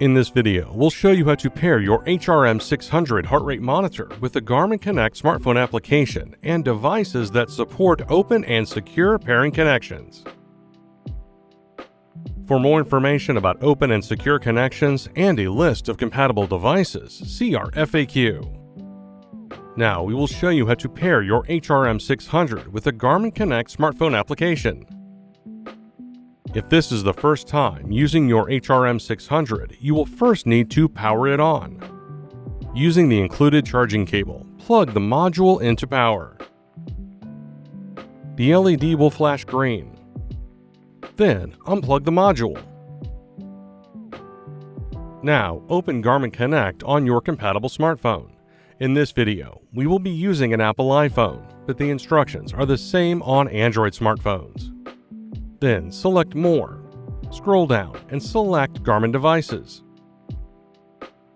In this video, we'll show you how to pair your HRM 600 heart rate monitor with the Garmin Connect smartphone application and devices that support open and secure pairing connections. For more information about open and secure connections and a list of compatible devices, see our FAQ. Now we will show you how to pair your HRM 600 with the Garmin Connect smartphone application. If this is the first time using your HRM 600, you will first need to power it on. Using the included charging cable, plug the module into power. The LED will flash green. Then, unplug the module. Now, open Garmin Connect on your compatible smartphone. In this video, we will be using an Apple iPhone, but the instructions are the same on Android smartphones. Then select More, scroll down and select Garmin Devices.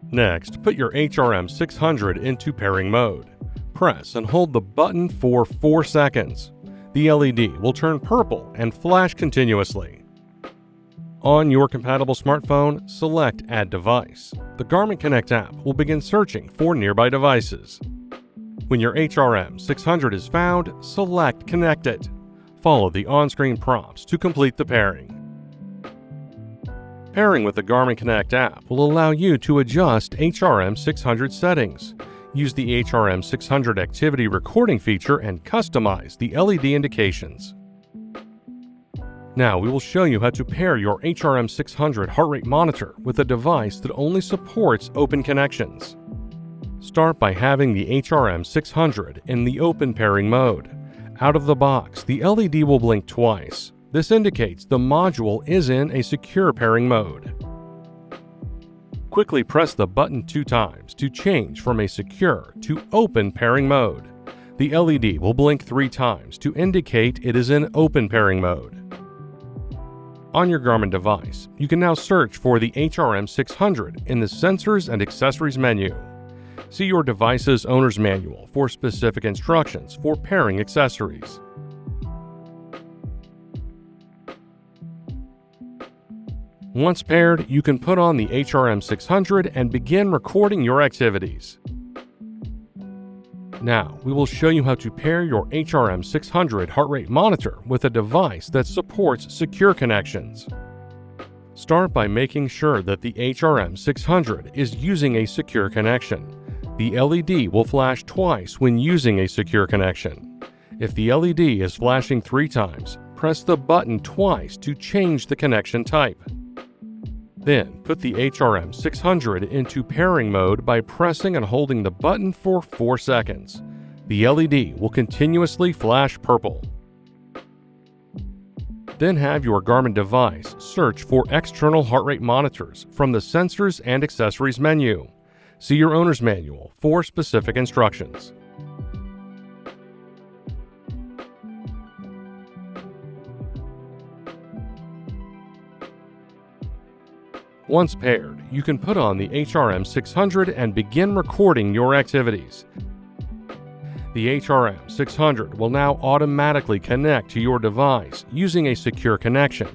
Next, put your HRM 600 into pairing mode. Press and hold the button for 4 seconds. The LED will turn purple and flash continuously. On your compatible smartphone, select Add Device. The Garmin Connect app will begin searching for nearby devices. When your HRM 600 is found, select Connect It. Follow the on-screen prompts to complete the pairing. Pairing with the Garmin Connect app will allow you to adjust HRM 600 settings. Use the HRM 600 activity recording feature and customize the LED indications. Now we will show you how to pair your HRM 600 heart rate monitor with a device that only supports open connections. Start by having the HRM 600 in the open pairing mode. Out of the box, the LED will blink twice. This indicates the module is in a secure pairing mode. Quickly press the button 2 times to change from a secure to open pairing mode. The LED will blink 3 times to indicate it is in open pairing mode. On your Garmin device, you can now search for the HRM 600 in the Sensors and Accessories menu. See your device's owner's manual for specific instructions for pairing accessories. Once paired, you can put on the HRM 600 and begin recording your activities. Now, we will show you how to pair your HRM 600 heart rate monitor with a device that supports secure connections. Start by making sure that the HRM 600 is using a secure connection. The LED will flash twice when using a secure connection. If the LED is flashing 3 times, press the button twice to change the connection type. Then, put the HRM 600 into pairing mode by pressing and holding the button for 4 seconds. The LED will continuously flash purple. Then have your Garmin device search for external heart rate monitors from the Sensors and Accessories menu. See your owner's manual for specific instructions. Once paired, you can put on the HRM 600 and begin recording your activities. The HRM 600 will now automatically connect to your device using a secure connection,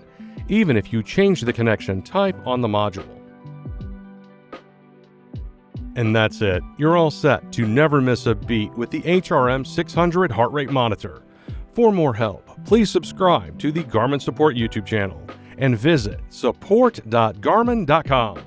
even if you change the connection type on the module. And that's it. You're all set to never miss a beat with the HRM 600 heart rate monitor. For more help, please subscribe to the Garmin Support YouTube channel and visit support.garmin.com.